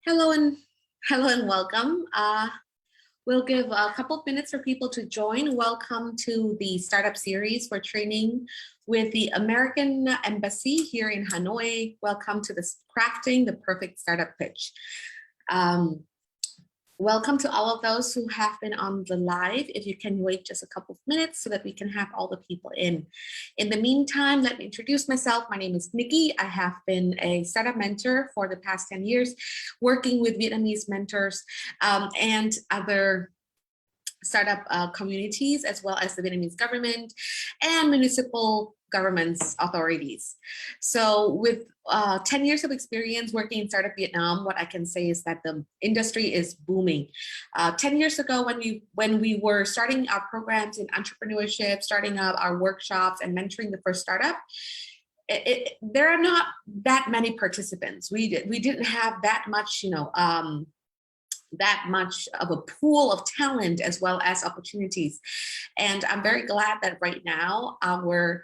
Hello and welcome. We'll give a couple of minutes for people to join. Welcome to the startup series for training with the American Embassy here in Hanoi. Welcome to this crafting the perfect startup pitch. Welcome to all of those who have been on the live. If you can wait just a couple of minutes so that we can have all the people in. In the meantime, let me introduce myself. My name is Nikki. I have been a startup mentor for the past 10 years, working with Vietnamese mentors and other startup communities, as well as the Vietnamese government and municipal governments authorities. So with 10 years of experience working in startup Vietnam, what I can say is that the industry is booming. 10 years ago, when we were starting our programs in entrepreneurship, starting up our workshops and mentoring the first startup, there are not that many participants. We didn't have that much, that much of a pool of talent as well as opportunities. And I'm very glad that right now our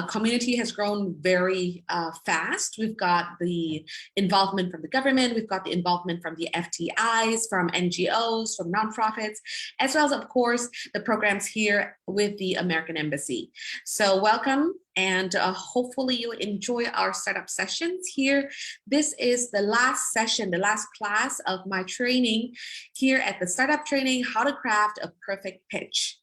community has grown very fast. We've got the involvement from the government, we've got the involvement from the FTIs, from NGOs, from nonprofits, as well as, of course, the programs here with the American Embassy. So welcome. And hopefully you enjoy our startup sessions here. This is the last session, the last class of my training here at the startup training, how to craft a perfect pitch.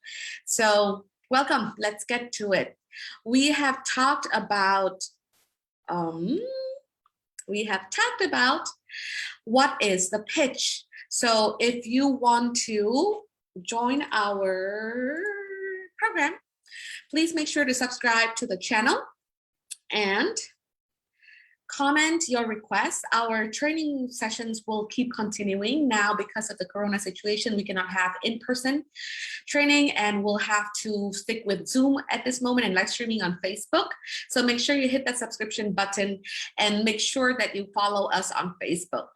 So welcome, let's get to it. We have talked about what is the pitch. So if you want to join our program, please make sure to subscribe to the channel and comment your requests. Our training sessions will keep continuing. Now, because of the Corona situation, we cannot have in-person training and we'll have to stick with Zoom at this moment and live streaming on Facebook. So make sure you hit that subscription button and make sure that you follow us on Facebook.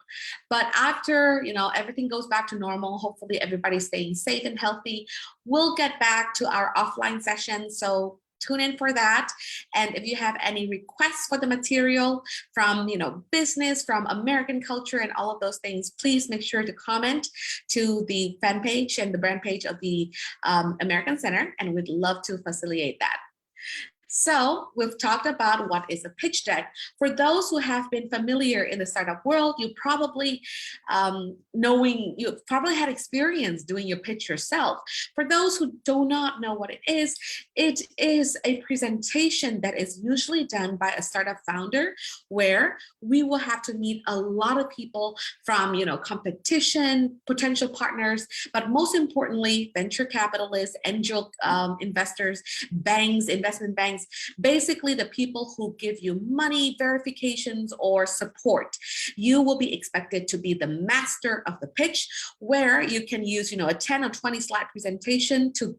But after, everything goes back to normal, hopefully everybody's staying safe and healthy, we'll get back to our offline sessions. So tune in for that. And if you have any requests for the material from, business, from American culture and all of those things, please make sure to comment to the fan page and the brand page of the American Center, and we'd love to facilitate that. So we've talked about what is a pitch deck. For those who have been familiar in the startup world, you probably you've probably had experience doing your pitch yourself. For those who do not know what it is a presentation that is usually done by a startup founder, where we will have to meet a lot of people from, competition, potential partners, but most importantly, venture capitalists, angel investors, banks, investment banks, basically the people who give you money, verifications, or support. You will be expected to be the master of the pitch, where you can use, a 10 or 20 slide presentation to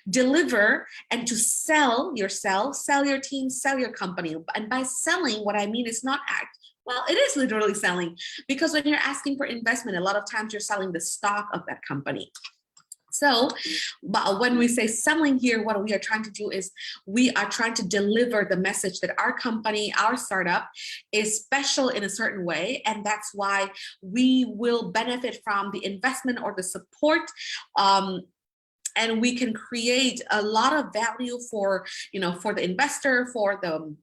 deliver and to sell yourself, sell your team, sell your company. And by selling, what I mean is not well, it is literally selling, because when you're asking for investment, a lot of times you're selling the stock of that company. So when we say selling here, what we are trying to do is we are trying to deliver the message that our company, our startup is special in a certain way. And that's why we will benefit from the investment or the support. And we can create a lot of value for, for the investor, for the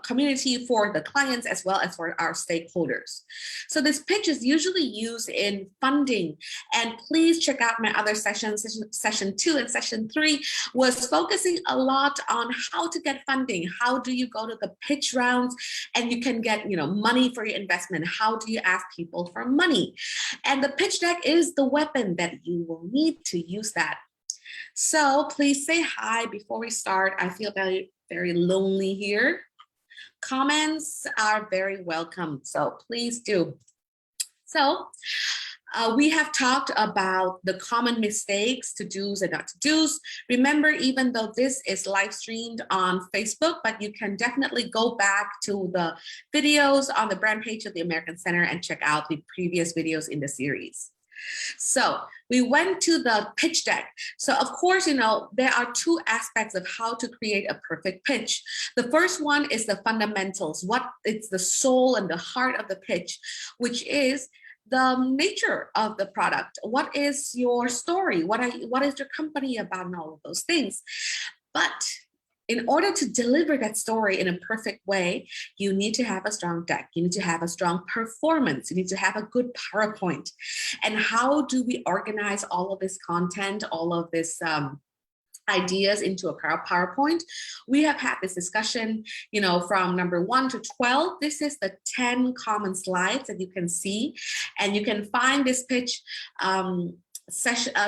community, for the clients, as well as for our stakeholders. So this pitch is usually used in funding. And please check out my other sessions. Session 2 and session 3 was focusing a lot on how to get funding. How do you go to the pitch rounds and you can get, money for your investment? How do you ask people for money? And the pitch deck is the weapon that you will need to use that. So please say hi before we start. I feel very, very lonely here. Comments are very welcome, so please do. So we have talked about the common mistakes, to-dos and not to-dos. Remember, even though this is live streamed on Facebook, but you can definitely go back to the videos on the brand page of the American Center and check out the previous videos in the series. So we went to the pitch deck. So of course, there are two aspects of how to create a perfect pitch. The first one is the fundamentals. It's the soul and the heart of the pitch, which is the nature of the product. What is your story? What is your company about, and all of those things. But in order to deliver that story in a perfect way, you need to have a strong deck. You need to have a strong performance. You need to have a good PowerPoint. And how do we organize all of this content, all of this ideas into a PowerPoint? We have had this discussion, from number 1 to 12. This is the 10 common slides that you can see, and you can find this pitch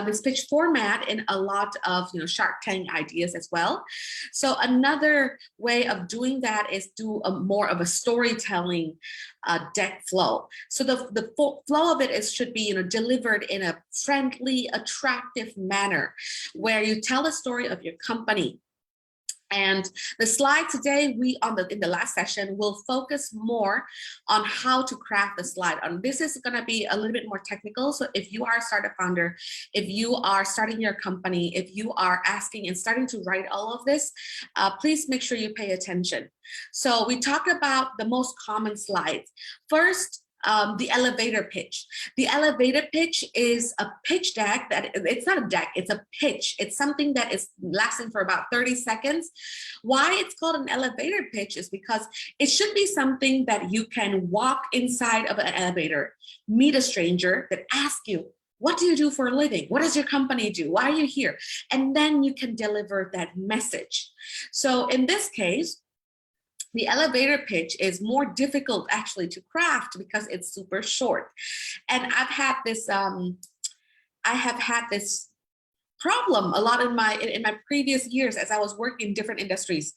this pitch format in a lot of Shark Tank ideas as well. So another way of doing that is do more of a storytelling deck flow. So the flow of it should be delivered in a friendly, attractive manner, where you tell a story of your company. And the slide today, in the last session, will focus more on how to craft the slide. This is going to be a little bit more technical. So if you are a startup founder, if you are starting your company, if you are asking and starting to write all of this, please make sure you pay attention. So we talked about the most common slides. First, the elevator pitch. The elevator pitch is a pitch deck it's not a deck, it's a pitch. It's something that is lasting for about 30 seconds. Why it's called an elevator pitch is because it should be something that you can walk inside of an elevator, meet a stranger that asks you, what do you do for a living? What does your company do? Why are you here? And then you can deliver that message. So in this case, the elevator pitch is more difficult actually to craft because it's super short. And I've had this, I have had this problem a lot in my previous years as I was working in different industries.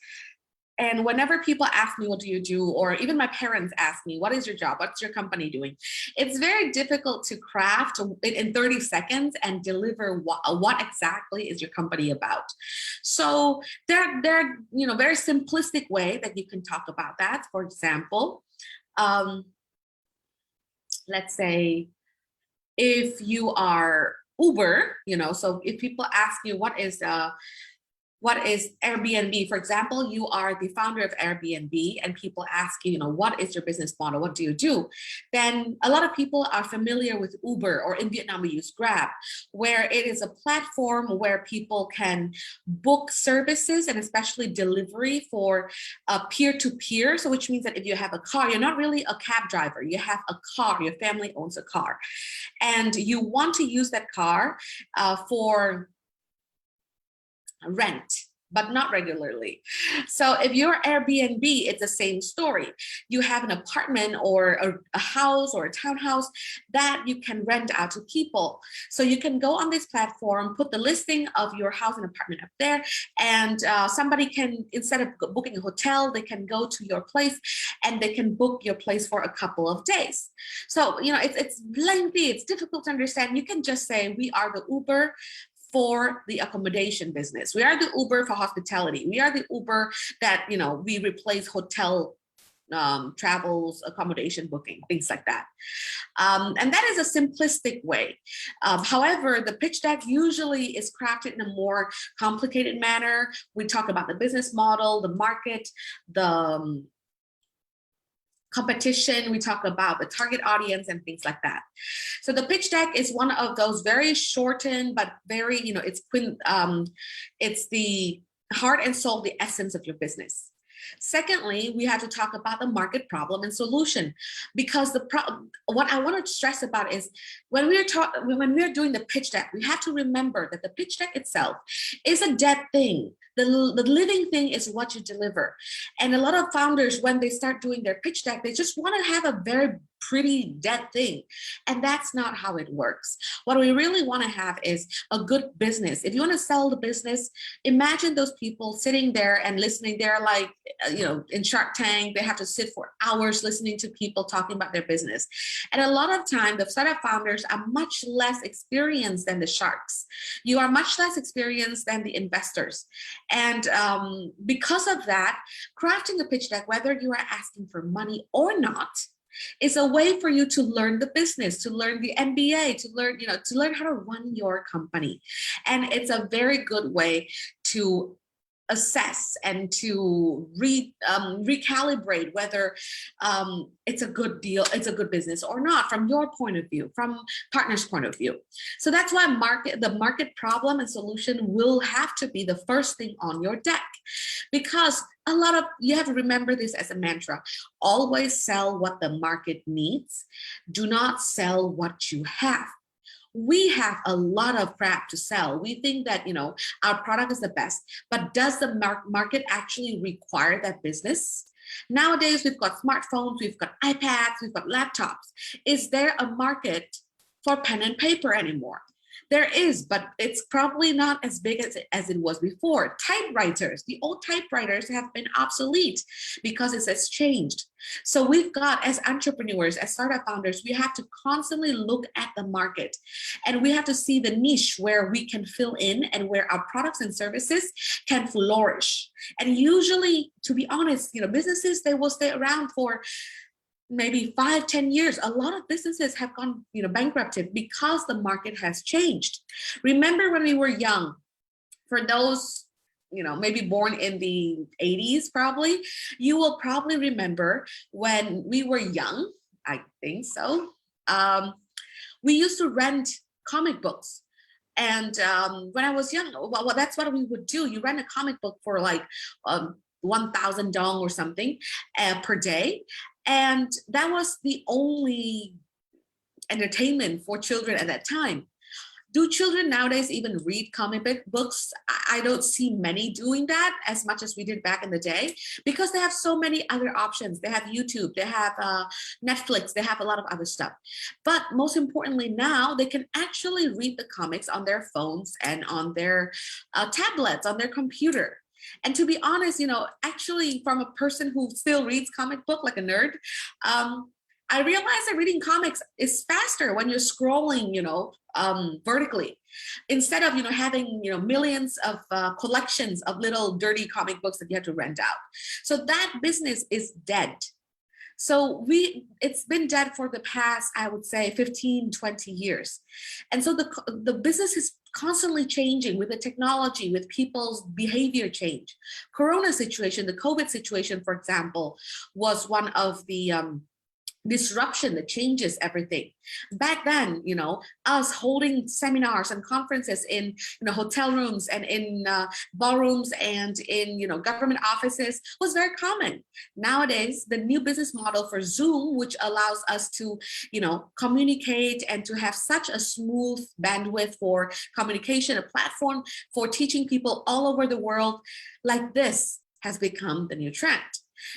And whenever people ask me, what do you do? Or even my parents ask me, what is your job? What's your company doing? It's very difficult to craft in 30 seconds and deliver what exactly is your company about. So there are very simplistic way that you can talk about that. For example, let's say if you are Uber, so if people ask you what is Airbnb, for example, you are the founder of Airbnb and people ask you, what is your business model? What do you do? Then a lot of people are familiar with Uber, or in Vietnam we use Grab, where it is a platform where people can book services and especially delivery for peer-to-peer. So which means that if you have a car, you're not really a cab driver. You have a car, your family owns a car, and you want to use that car for rent, but not regularly. So if you're Airbnb, it's the same story. You have an apartment or a house or a townhouse that you can rent out to people. So you can go on this platform, put the listing of your house and apartment up there, and somebody can, instead of booking a hotel, they can go to your place and they can book your place for a couple of days. So, it's lengthy, it's difficult to understand. You can just say, we are the Uber for the accommodation business. We are the Uber for hospitality. We are the Uber that, we replace hotel travels, accommodation booking, things like that. And that is a simplistic way. However, the pitch deck usually is crafted in a more complicated manner. We talk about the business model, the market, the competition, we talk about the target audience and things like that. So the pitch deck is one of those very shortened, but very, it's the heart and soul, the essence of your business. Secondly, we have to talk about the market problem and solution, because what I want to stress about is when we're doing the pitch deck, we have to remember that the pitch deck itself is a dead thing. The living thing is what you deliver. And a lot of founders, when they start doing their pitch deck, they just want to have a very pretty dead thing. And that's not how it works. What we really want to have is a good business. If you want to sell the business, imagine those people sitting there and listening. They're like, in Shark Tank, they have to sit for hours listening to people talking about their business. And a lot of time, the startup founders are much less experienced than the sharks. You are much less experienced than the investors. And because of that, crafting a pitch deck, whether you are asking for money or not, It's a way for you to learn the business, to learn the MBA, to learn how to run your company. And it's a very good way to assess and to recalibrate whether it's a good deal, it's a good business or not, from your point of view, from partner's point of view. So that's why the market problem and solution will have to be the first thing on your deck, because you have to remember this as a mantra: always sell what the market needs. Do not sell what you have. We have a lot of crap to sell. We think that, our product is the best, but does the market actually require that business? Nowadays, we've got smartphones, we've got iPads, we've got laptops. Is there a market for pen and paper anymore? There is, but it's probably not as big as it was before. Typewriters, the old typewriters have been obsolete because it has changed. So we've got, as entrepreneurs, as startup founders, we have to constantly look at the market, and we have to see the niche where we can fill in and where our products and services can flourish. And usually, to be honest, businesses, they will stay around for maybe 5-10 years. A lot of businesses have gone bankrupted because the market has changed. Remember when we were young, for those maybe born in the 80s, probably, you will probably remember when we were young, I think so, we used to rent comic books. And when I was young, well, that's what we would do. You rent a comic book for like 1,000 dong or something per day. And that was the only entertainment for children at that time. Do children nowadays even read comic books? I don't see many doing that as much as we did back in the day, because they have so many other options. They have YouTube, they have Netflix, they have a lot of other stuff. But most importantly, now they can actually read the comics on their phones and on their tablets, on their computer. And to be honest, actually, from a person who still reads comic book like a nerd, I realized that reading comics is faster when you're scrolling, vertically, instead of, having, millions of collections of little dirty comic books that you have to rent out. So that business is dead. So it's been dead for the past, I would say, 15, 20 years. And so the business is constantly changing with the technology, with people's behavior change. Corona situation, the COVID situation, for example, was one of the disruption that changes everything. Back then, us holding seminars and conferences in hotel rooms and in ballrooms and in government offices was very common. Nowadays, the new business model for Zoom, which allows us to communicate and to have such a smooth bandwidth for communication, a platform for teaching people all over the world like this, has become the new trend.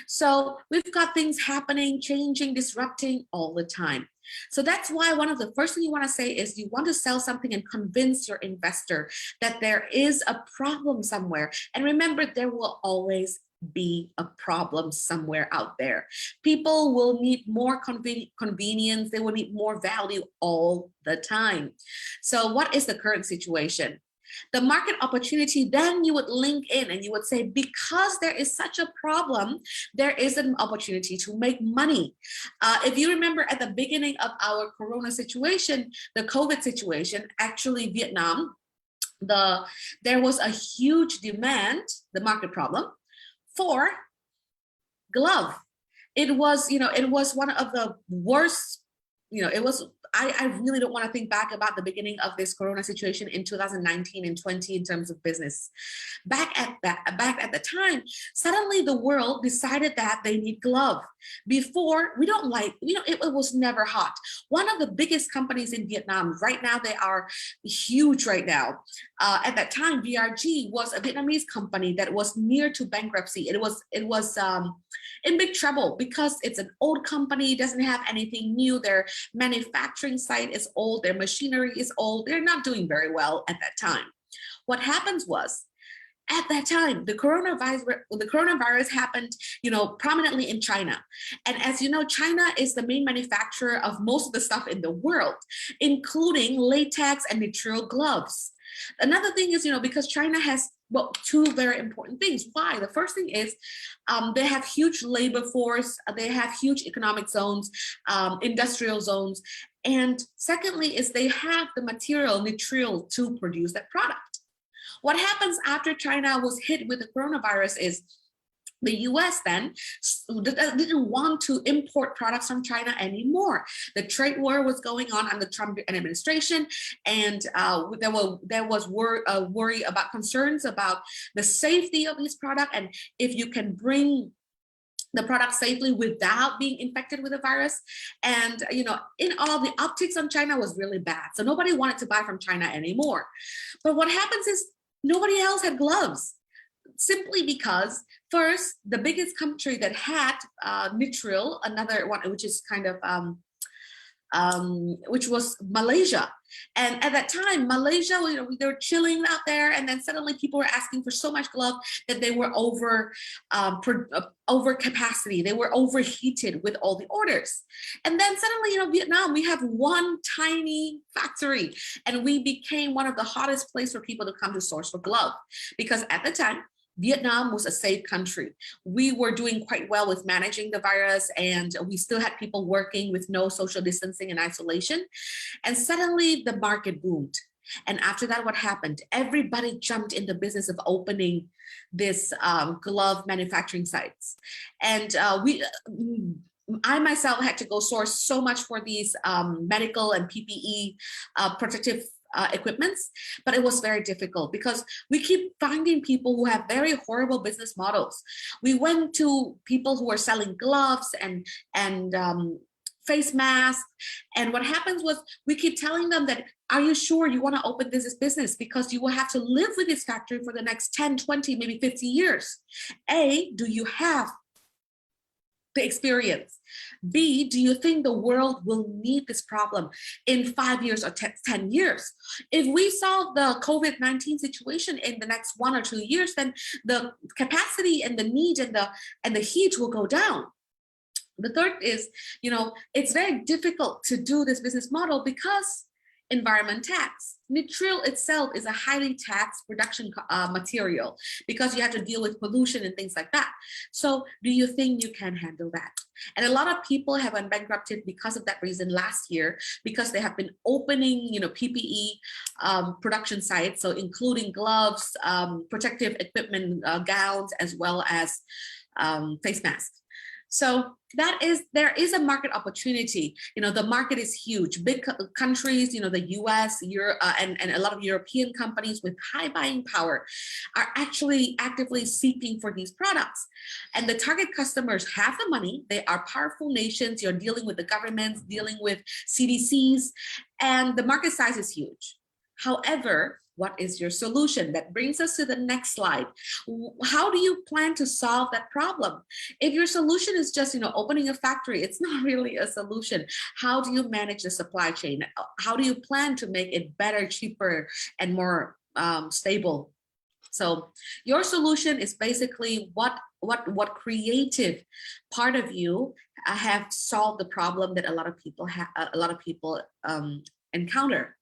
So we've got things happening, changing, disrupting all the time. So that's why one of the first things you want to say is you want to sell something and convince your investor that there is a problem somewhere. And remember, there will always be a problem somewhere out there. People will need more convenience. They will need more value all the time. So what is the current situation? The market opportunity, then you would link in and you would say, because there is such a problem, there is an opportunity to make money. If you remember at the beginning of our Corona situation, the COVID situation, actually Vietnam, there was a huge demand, the market problem, for glove. It was, it was one of the worst, it was, I really don't want to think back about the beginning of this Corona situation in 2019 and 20 in terms of business. Back at the time, suddenly the world decided that they need glove. Before, we don't like, it was never hot. One of the biggest companies in Vietnam, right now, they are huge right now. At that time, VRG was a Vietnamese company that was near to bankruptcy. It was in big trouble because it's an old company, doesn't have anything new. Their manufacturing site is old, their machinery is old. They're not doing very well at that time. What happens was, at that time, the coronavirus happened, prominently in China. And as you know, China is the main manufacturer of most of the stuff in the world, including latex and material gloves. Another thing is, because China has well, two very important things. Why? The first thing is they have huge labor force, they have huge economic zones, industrial zones. And secondly is they have the material to produce that product. What happens after China was hit with the coronavirus is the US then didn't want to import products from China anymore. The trade war was going on under the Trump administration, and there was worry about concerns about the safety of this product, and if you can bring the product safely without being infected with the virus. And in all, the optics on China was really bad. So nobody wanted to buy from China anymore. But what happens is nobody else had gloves. Simply because, first, the biggest country that had nitrile, another one, which is kind of, which was Malaysia. And at that time, Malaysia, they were chilling out there, and then suddenly people were asking for so much glove that they were over capacity. They were overheated with all the orders. And then suddenly, Vietnam, we have one tiny factory, and we became one of the hottest places for people to come to source for glove, because at the time, Vietnam was a safe country. We were doing quite well with managing the virus, and we still had people working with no social distancing and isolation. And suddenly the market boomed. And after that, what happened? Everybody jumped in the business of opening this glove manufacturing sites. And I myself had to go source so much for these medical and PPE protective equipments, but it was very difficult because we keep finding people who have very horrible business models. We went to people who were selling gloves and face masks, and what happens was we keep telling them that, are you sure you want to open this business, because you will have to live with this factory for the next 10, 20, maybe 50 years. A, do you have the experience? B, do you think the world will need this problem in 5 years or 10 years? If we solve the COVID-19 situation in the next 1 or 2 years, then the capacity and the need and the heat will go down. The third is, it's very difficult to do this business model because environment tax. Nitrile itself is a highly taxed production material because you have to deal with pollution and things like that. So do you think you can handle that? And a lot of people have been bankrupted because of that reason last year, because they have been opening, PPE production sites, so including gloves, protective equipment, gowns, as well as face masks. So there is a market opportunity. The market is huge. Big countries, the US, Europe, and a lot of European companies with high buying power are actually actively seeking for these products. And the target customers have the money. They are powerful nations. You're dealing with the governments, dealing with CDCs, and the market size is huge. However, what is your solution? That brings us to the next slide. How do you plan to solve that problem? If your solution is just, opening a factory, it's not really a solution. How do you manage the supply chain? How do you plan to make it better, cheaper, and more stable? So your solution is basically what creative part of you have solved the problem that a lot of people encounter.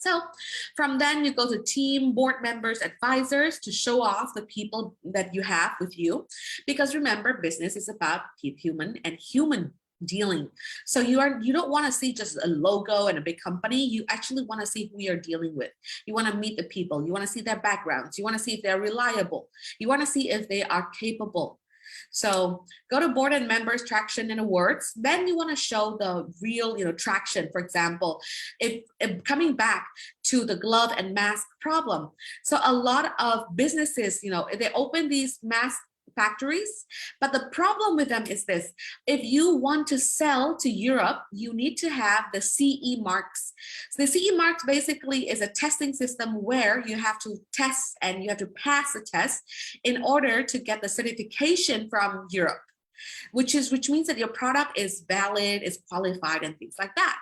So from then you go to team, board members, advisors to show off the people that you have with you. Because remember, business is about human dealing. So you don't want to see just a logo and a big company. You actually want to see who you're dealing with. You want to meet the people. You want to see their backgrounds. You want to see if they're reliable. You want to see if they are capable. So go to board and members, traction and awards. Then you want to show the real, traction. For example, if coming back to the glove and mask problem. So a lot of businesses, they open these mask factories, but the problem with them is this: if you want to sell to Europe, you need to have the CE marks. So the CE marks basically is a testing system where you have to test and you have to pass the test in order to get the certification from Europe, which means that your product is valid, is qualified, and things like that.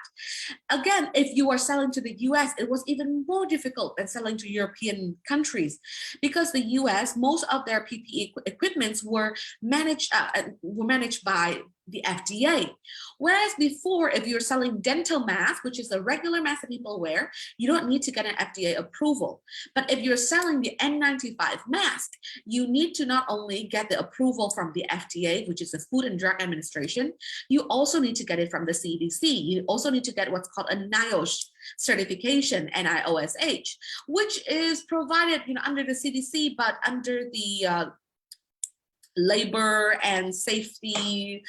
Again, if you are selling to the US, it was even more difficult than selling to European countries, because the US, most of their PPE equipments were managed by the FDA. Whereas before, if you're selling dental mask, which is the regular mask that people wear, you don't need to get an FDA approval. But if you're selling the N95 mask, you need to not only get the approval from the FDA, which is the Food and Drug Administration, you also need to get it from the CDC. You also need to get what's called a NIOSH certification, NIOSH, which is provided, under the CDC, but under the labor and safety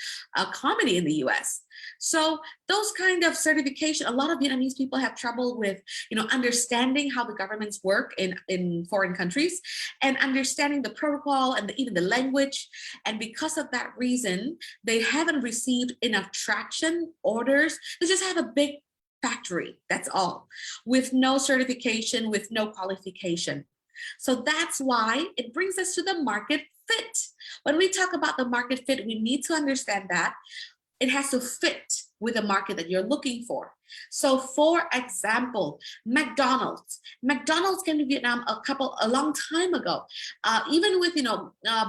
committee in the US. So those kind of certification, a lot of Vietnamese people have trouble with, understanding how the governments work in foreign countries and understanding the protocol and even the language. And because of that reason, they haven't received enough traction orders. They just have a big factory, that's all, with no certification, with no qualification. So that's why it brings us to the market fit. When we talk about the market fit, we need to understand that it has to fit with the market that you're looking for. So for example, McDonald's came to Vietnam a long time ago, even with,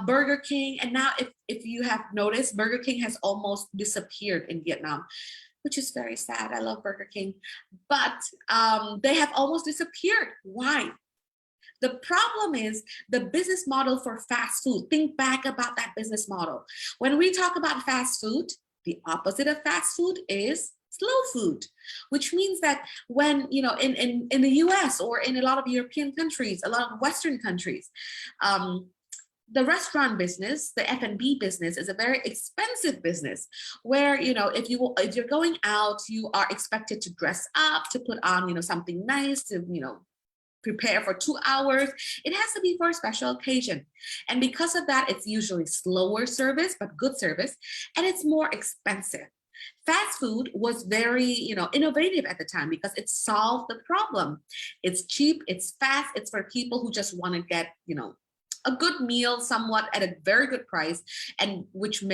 Burger King. And now if you have noticed, Burger King has almost disappeared in Vietnam, which is very sad. I love Burger King, but they have almost disappeared. Why? The problem is the business model for fast food. Think back about that business model. When we talk about fast food, the opposite of fast food is slow food, which means that when, in the US or in a lot of European countries, a lot of Western countries, the restaurant business, the F&B business, is a very expensive business where, if you're going out, you are expected to dress up, to put on, something nice, to, prepare for 2 hours. It has to be for a special occasion. And because of that, it's usually slower service, but good service, and it's more expensive. Fast food was very, innovative at the time because it solved the problem. It's cheap, it's fast, it's for people who just want to get, a good meal somewhat at a very good price, and which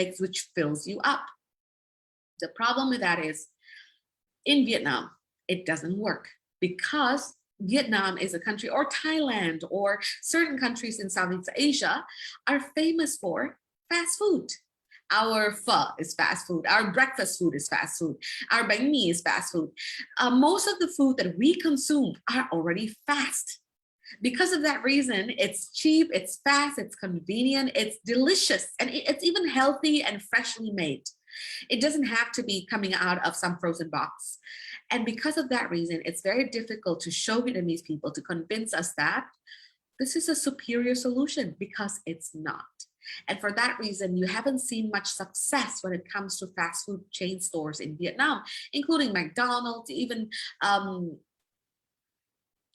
fills you up. The problem with that is in Vietnam, it doesn't work because Vietnam is a country, or Thailand, or certain countries in Southeast Asia are famous for fast food. Our pho is fast food. Our breakfast food is fast food. Our bánh mì is fast food. Most of the food that we consume are already fast. Because of that reason, it's cheap, it's fast, it's convenient, it's delicious, and it's even healthy and freshly made. It doesn't have to be coming out of some frozen box. And because of that reason, it's very difficult to show Vietnamese people, to convince us that this is a superior solution, because it's not. And for that reason, you haven't seen much success when it comes to fast food chain stores in Vietnam, including McDonald's, even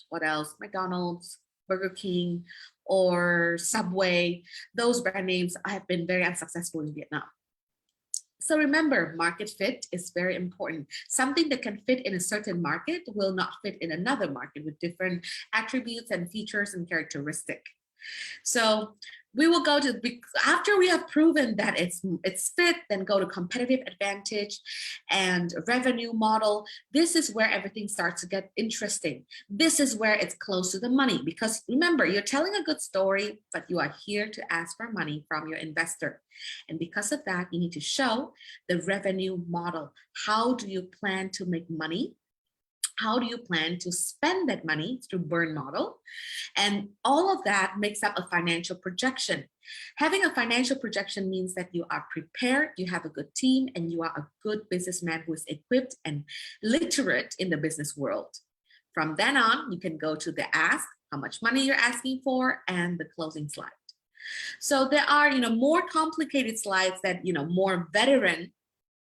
what else? McDonald's, Burger King, or Subway. Those brand names have been very unsuccessful in Vietnam. So remember, market fit is very important. Something that can fit in a certain market will not fit in another market with different attributes and features and characteristics. So we will go to, after we have proven that it's fit, then go to competitive advantage and revenue model. This is where everything starts to get interesting. This is where it's close to the money, because remember, you're telling a good story, but you are here to ask for money from your investor. And because of that, you need to show the revenue model. How do you plan to make money? How do you plan to spend that money through burn model? And all of that makes up a financial projection. Having a financial projection means that you are prepared, you have a good team, and you are a good businessman who is equipped and literate in the business world. From then on, you can go to the ask, how much money you're asking for, and the closing slide. So there are, more complicated slides that, more veteran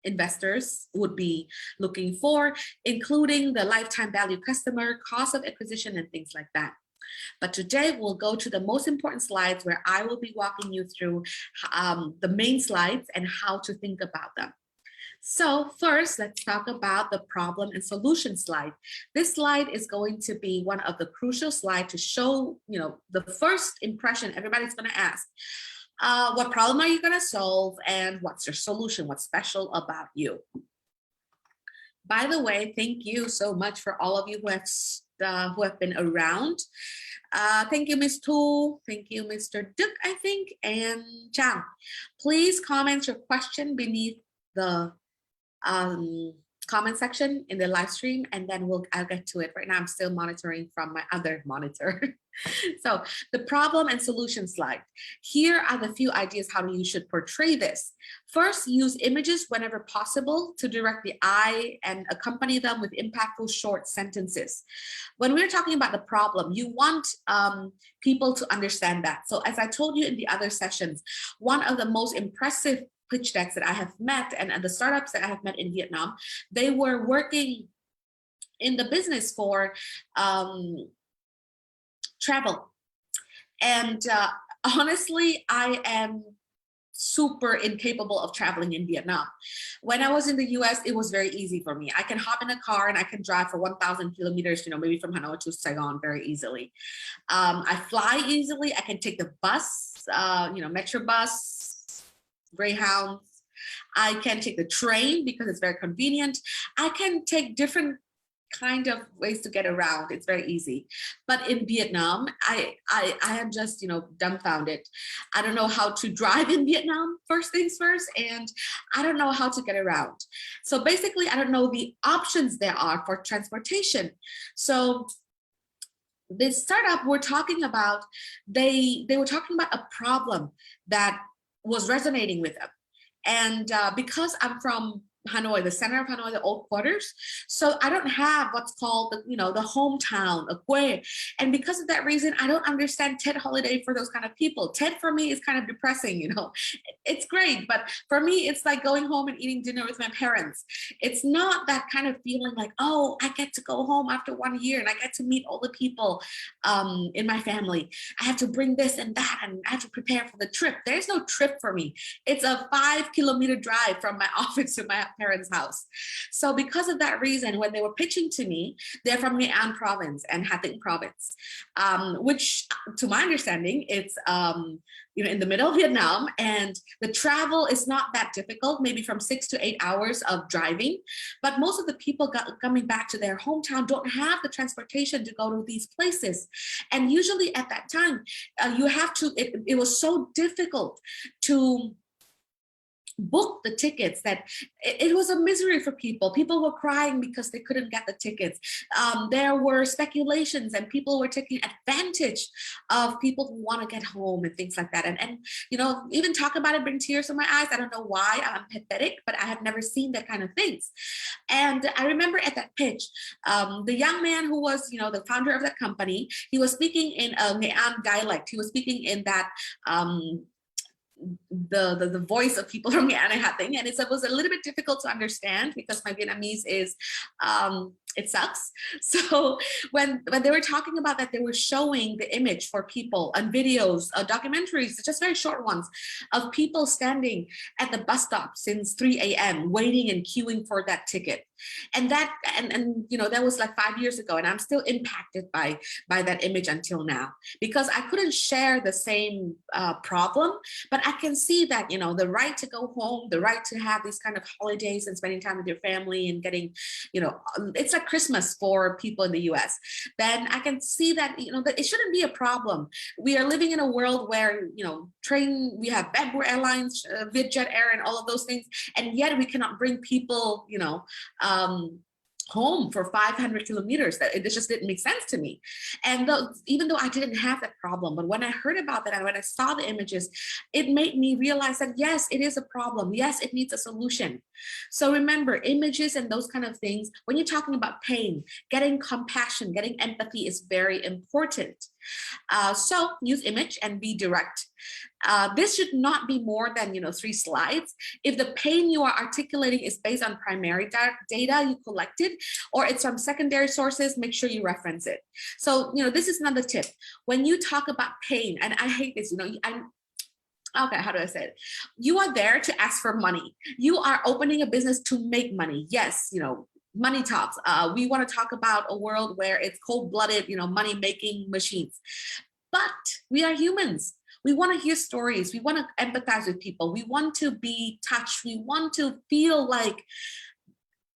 investors would be looking for, including the lifetime value customer, cost of acquisition, and things like that. But today we'll go to the most important slides, where I will be walking you through the main slides and how to think about them. So first, let's talk about the problem and solution slide. This slide is going to be one of the crucial slides to show, the first impression everybody's going to ask. What problem are you going to solve, and what's your solution? What's special about you? By the way, thank you so much for all of you who have been around. Thank you, Ms. Tu. Thank you, Mr. Duk, I think, and Chang. Please comment your question beneath the comment section in the live stream, and then I'll get to it. Right now I'm still monitoring from my other monitor. So the problem and solution slide. Here are the few ideas how you should portray this. First, use images whenever possible to direct the eye and accompany them with impactful short sentences. When we're talking about the problem, you want people to understand that. So as I told you in the other sessions, one of the most impressive pitch decks that I have met and the startups that I have met in Vietnam, they were working in the business for travel. And honestly, I am super incapable of traveling in Vietnam. When I was in the US, it was very easy for me. I can hop in a car and I can drive for 1,000 kilometers, maybe from Hanoi to Saigon very easily. I fly easily. I can take the bus, metro bus, Greyhounds. I can take the train because it's very convenient. I can take different kind of ways to get around. It's very easy. But in Vietnam, I am just, dumbfounded. I don't know how to drive in Vietnam, first things first, and I don't know how to get around. So basically, I don't know the options there are for transportation. So this startup we're talking about, they were talking about a problem that was resonating with them. And because I'm from Hanoi, the center of Hanoi, the old quarters, so I don't have what's called the hometown of quê. And because of that reason, I don't understand Tet holiday for those kind of people. Tet for me is kind of depressing, it's great, but for me it's like going home and eating dinner with my parents. It's not that kind of feeling like, oh, I get to go home after 1 year and I get to meet all the people in my family. I have to bring this and that and I have to prepare for the trip. There's no trip for me. It's a 5-kilometer drive from my office to my parents' house. So because of that reason, when they were pitching to me, they're from Nghệ An province and Hà Tĩnh province, which to my understanding, it's in the middle of Vietnam, and the travel is not that difficult, maybe from 6 to 8 hours of driving. But most of the people coming back to their hometown don't have the transportation to go to these places. And usually at that time, you have to, it was so difficult to book the tickets that it was a misery for people. People were crying because they couldn't get the tickets. There were speculations and people were taking advantage of people who want to get home and things like that. And even talk about it bring tears to my eyes. I don't know why. I'm pathetic, but I have never seen that kind of things. And I remember at that pitch, the young man who was, the founder of that company, he was speaking in a Nghệ An dialect. He was speaking in that the voice of people from Nghệ An and Hà Tĩnh, and it was a little bit difficult to understand because my Vietnamese is it sucks. So when they were talking about that, they were showing the image for people and videos, documentaries, just very short ones, of people standing at the bus stop since 3 a.m. waiting and queuing for that ticket. And that that was like 5 years ago, and I'm still impacted by that image until now, because I couldn't share the same problem, but I can see that the right to go home, the right to have these kind of holidays and spending time with your family and getting it's like Christmas for people in the US. Then I can see that that it shouldn't be a problem. We are living in a world where we have Bamboo Airlines, Vietjet Air, and all of those things, and yet we cannot bring people home for 500 kilometers. That it just didn't make sense to me. And even though I didn't have that problem, but when I heard about that and when I saw the images, it made me realize that yes, it is a problem. Yes, it needs a solution. So remember, images and those kind of things, when you're talking about pain, getting compassion, getting empathy is very important. So use image and be direct. This should not be more than 3 slides. If the pain you are articulating is based on primary data you collected, or it's from secondary sources, make sure you reference it. So this is another tip. When you talk about pain, and I hate this, okay, how do I say it? You are there to ask for money. You are opening a business to make money. Yes, money talks. We want to talk about a world where it's cold-blooded, money-making machines. But we are humans. We want to hear stories. We want to empathize with people. We want to be touched. We want to feel like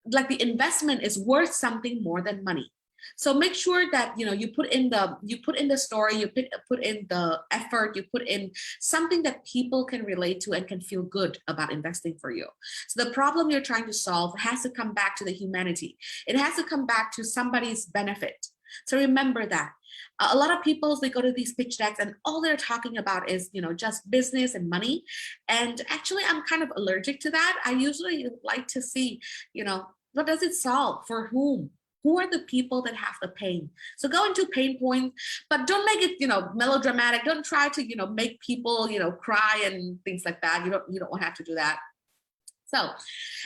the investment is worth something more than money. So make sure that you put in the story, you put in the effort, you put in something that people can relate to and can feel good about investing for you. So the problem you're trying to solve has to come back to the humanity. It has to come back to somebody's benefit. So remember that. A lot of people, they go to these pitch decks and all they're talking about is just business and money. And actually, I'm kind of allergic to that. I usually like to see what does it solve, for whom. Who are the people that have the pain? So go into pain points, but don't make it, melodramatic. Don't try to, make people, cry and things like that. You don't have to do that. So,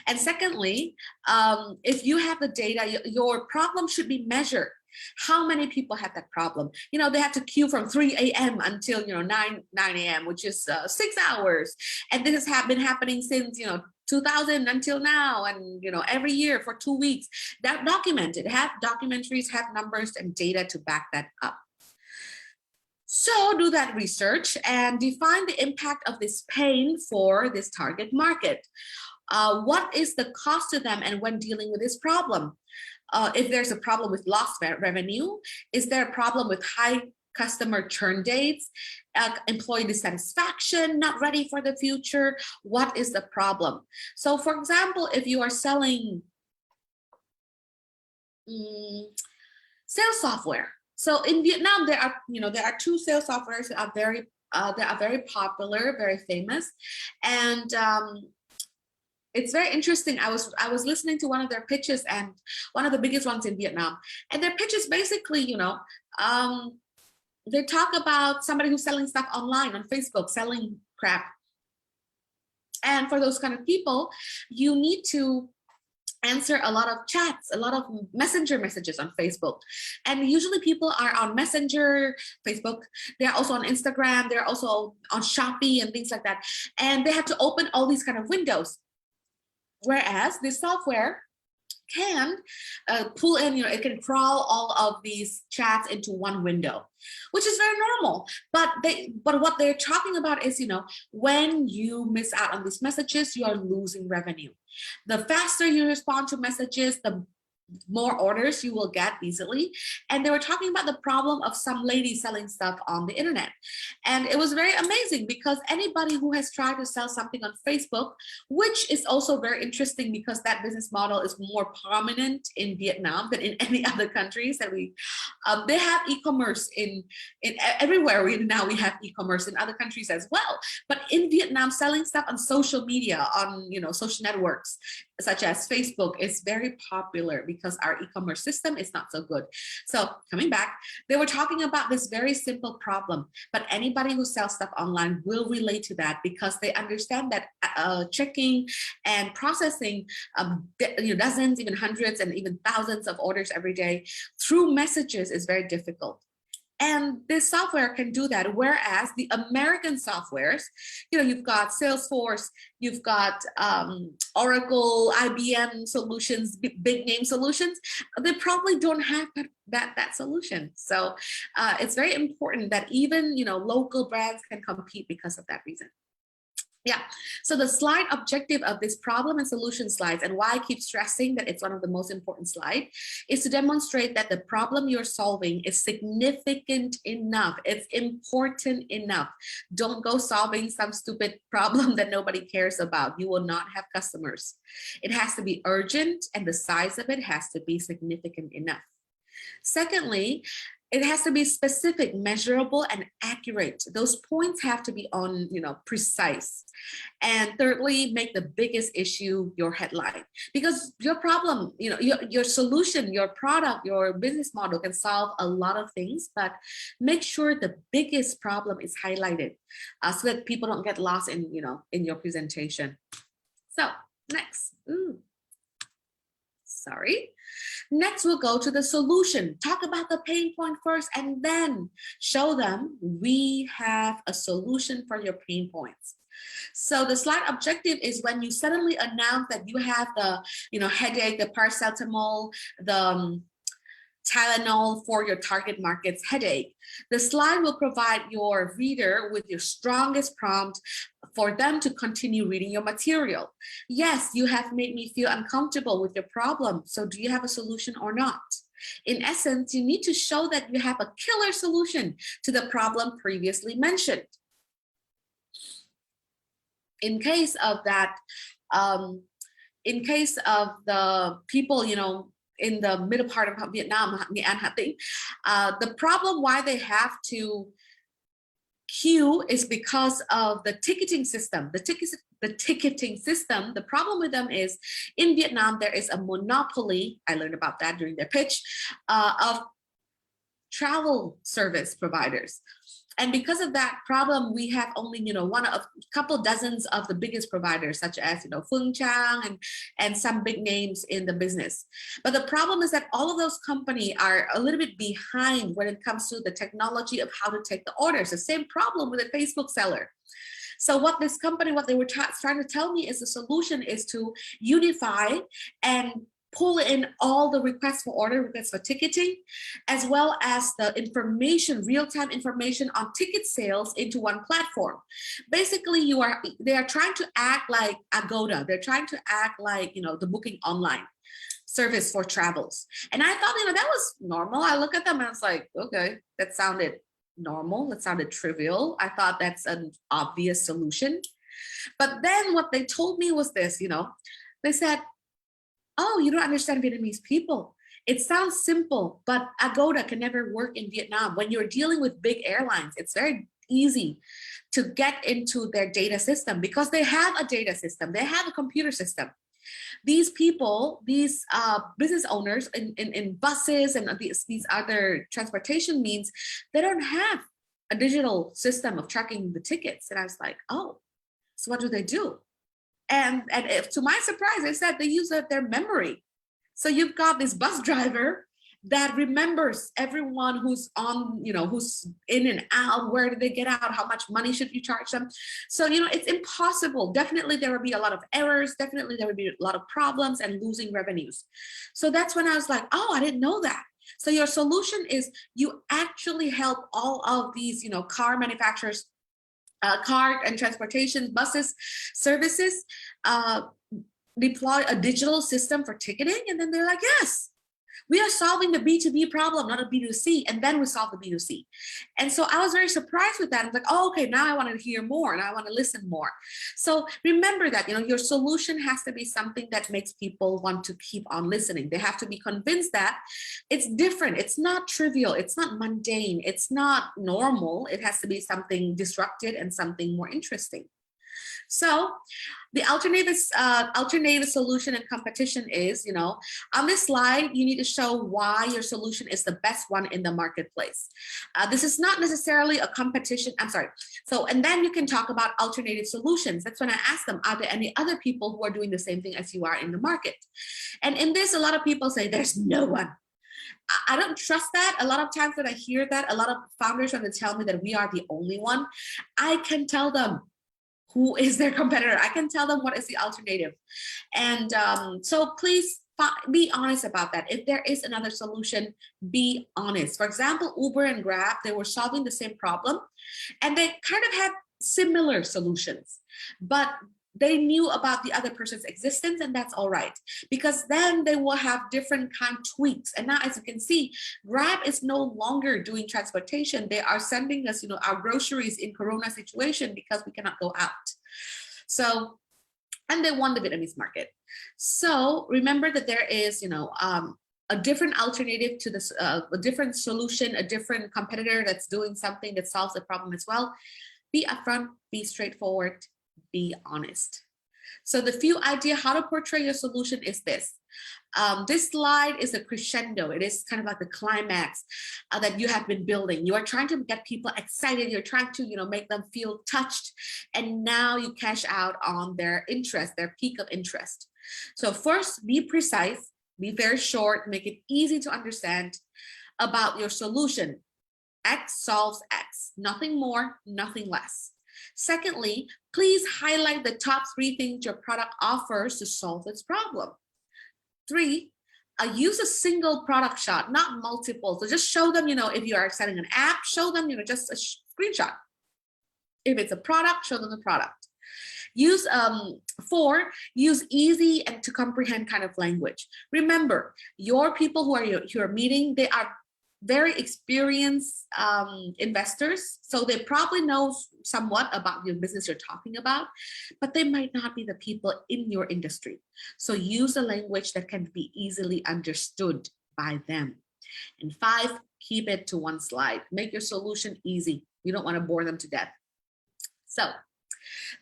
and secondly, if you have the data, your problem should be measured. How many people had that problem? They had to queue from 3 a.m. until 9 a.m., which is 6 hours. And this has been happening since 2000 until now, and every year for 2 weeks. That documented, have documentaries, have numbers and data to back that up. So do that research and define the impact of this pain for this target market. What is the cost to them and when dealing with this problem? If there's a problem with lost revenue, is there a problem with high customer churn dates, employee dissatisfaction, not ready for the future? What is the problem? So for example, if you are selling sales software. So in Vietnam, there are two sales softwares that are very popular, very famous. And it's very interesting. I was listening to one of their pitches, and one of the biggest ones in Vietnam. And their pitches basically, they talk about somebody who's selling stuff online on Facebook, selling crap. And for those kind of people, you need to answer a lot of chats, a lot of messenger messages on Facebook. And usually people are on Messenger, Facebook. They're also on Instagram. They're also on Shopee and things like that. And they have to open all these kind of windows. Whereas this software can pull in, it can crawl all of these chats into one window, which is very normal. But what they're talking about is, when you miss out on these messages, you are losing revenue. The faster you respond to messages, the more orders you will get easily. And they were talking about the problem of some lady selling stuff on the internet. And it was very amazing because anybody who has tried to sell something on Facebook, which is also very interesting because that business model is more prominent in Vietnam than in any other countries that they have e-commerce in everywhere. Now we have e-commerce in other countries as well. But in Vietnam, selling stuff on social media, on social networks, such as Facebook, is very popular because our e-commerce system is not so good. So coming back, they were talking about this very simple problem, but anybody who sells stuff online will relate to that because they understand that checking and processing dozens, even hundreds and even thousands of orders every day through messages is very difficult. And this software can do that. Whereas the American softwares, you've got Salesforce, you've got Oracle, IBM solutions, big name solutions. They probably don't have that solution. So it's very important that even local brands can compete because of that reason. Yeah, so the slide objective of this problem and solution slides, and why I keep stressing that it's one of the most important slides, is to demonstrate that the problem you're solving is significant enough. It's important enough. Don't go solving some stupid problem that nobody cares about. You will not have customers. It has to be urgent, and the size of it has to be significant enough. Secondly, it has to be specific, measurable, and accurate. Those points have to be on, precise. And thirdly, make the biggest issue your headline, because your problem, your solution, your product, your business model can solve a lot of things, but make sure the biggest problem is highlighted so that people don't get lost in, in your presentation. So next. Next, we'll go to the solution. Talk about the pain point first, and then show them we have a solution for your pain points. So the slide objective is when you suddenly announce that you have the, headache, the paracetamol, the Tylenol for your target market's headache. The slide will provide your reader with your strongest prompt for them to continue reading your material. Yes, you have made me feel uncomfortable with your problem. So do you have a solution or not? In essence, you need to show that you have a killer solution to the problem previously mentioned. In case of that, in case of the people, in the middle part of Vietnam, the problem why they have to queue is because of the ticketing system. The ticketing system, the problem with them is in Vietnam, there is a monopoly, I learned about that during their pitch, of travel service providers. And because of that problem, we have only, one of a couple dozens of the biggest providers, such as, Phương Trang and some big names in the business. But the problem is that all of those companies are a little bit behind when it comes to the technology of how to take the orders. The same problem with a Facebook seller. So what this company, what they were trying to tell me is the solution is to unify and pull in all the requests for order, requests for ticketing, as well as the information, real-time information on ticket sales into one platform. Basically, they are trying to act like Agoda. They're trying to act like, the booking online service for travels. And I thought, that was normal. I look at them and I was like, okay, that sounded normal. That sounded trivial. I thought that's an obvious solution. But then what they told me was this, they said, oh, you don't understand Vietnamese people. It sounds simple, but Agoda can never work in Vietnam. When you're dealing with big airlines, it's very easy to get into their data system because they have a data system. They have a computer system. These people, these business owners in buses and these other transportation means, they don't have a digital system of tracking the tickets. And I was like, oh, so what do they do? And if, to my surprise, they said they use their memory. So you've got this bus driver that remembers everyone who's on, who's in and out, where did they get out, how much money should you charge them? So, it's impossible. Definitely there will be a lot of errors. Definitely there will be a lot of problems and losing revenues. So that's when I was like, oh, I didn't know that. So your solution is you actually help all of these, car manufacturers, car and transportation, buses, services, deploy a digital system for ticketing. And then they're like, yes, we are solving the B2B problem, not a B2C. And then we solve the B2C. And so I was very surprised with that. I was like, oh, okay, now I want to hear more and I want to listen more. So remember that, your solution has to be something that makes people want to keep on listening. They have to be convinced that it's different. It's not trivial. It's not mundane. It's not normal. It has to be something disruptive and something more interesting. So the alternative solution and competition is, on this slide, you need to show why your solution is the best one in the marketplace. This is not necessarily a competition. I'm sorry. So, and then you can talk about alternative solutions. That's when I ask them, are there any other people who are doing the same thing as you are in the market? And in this, a lot of people say there's no one. I don't trust that. A lot of times when I hear that, a lot of founders want to tell me that we are the only one. I can tell them who is their competitor. I can tell them what is the alternative. And so please be honest about that. If there is another solution, be honest. For example, Uber and Grab, they were solving the same problem and they kind of had similar solutions, but they knew about the other person's existence, and that's all right, because then they will have different kind of tweaks. And now, as you can see, Grab is no longer doing transportation. They are sending us, our groceries in Corona situation because we cannot go out. So, and they won the Vietnamese market. So remember that there is, a different alternative to this, a different solution, a different competitor that's doing something that solves the problem as well. Be upfront, be straightforward, be honest. So the few idea how to portray your solution is this. This slide is a crescendo. It is kind of like the climax that you have been building. You are trying to get people excited. You're trying to, make them feel touched. And now you cash out on their interest, their peak of interest. So first, be precise, be very short, make it easy to understand about your solution. X solves X, nothing more, nothing less. Secondly, please highlight the top 3 things your product offers to solve its problem. 3, use a single product shot, not multiple. So just show them, if you are selling an app, show them, just a screenshot. If it's a product, show them the product. Use use easy and to comprehend kind of language. Remember, your people who are meeting, they are very experienced investors, so they probably know somewhat about your business you're talking about, but they might not be the people in your industry. So use a language that can be easily understood by them. And 5, keep it to one slide. Make your solution easy. You don't want to bore them to death. So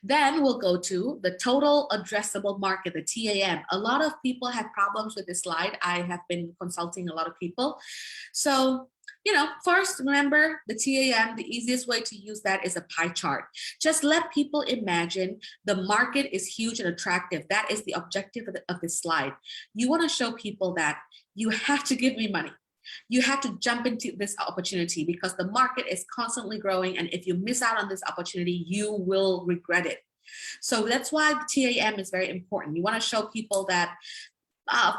then we'll go to the total addressable market, the TAM. A lot of people have problems with this slide. I have been consulting a lot of people. So, first, remember the TAM, the easiest way to use that is a pie chart. Just let people imagine the market is huge and attractive. That is the objective of this slide. You want to show people that you have to give me money. You have to jump into this opportunity because the market is constantly growing. And if you miss out on this opportunity, you will regret it. So that's why the TAM is very important. You want to show people that,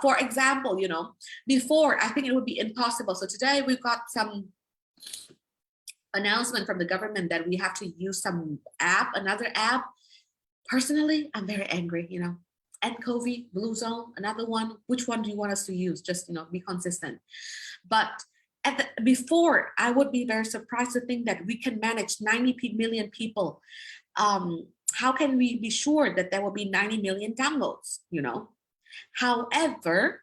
for example, before, I think it would be impossible. So today we've got some announcement from the government that we have to use some app, another app. Personally, I'm very angry, nCoV, Blue Zone, another one. Which one do you want us to use? Just, be consistent. But before, I would be very surprised to think that we can manage 90 million people. How can we be sure that there will be 90 million downloads, However,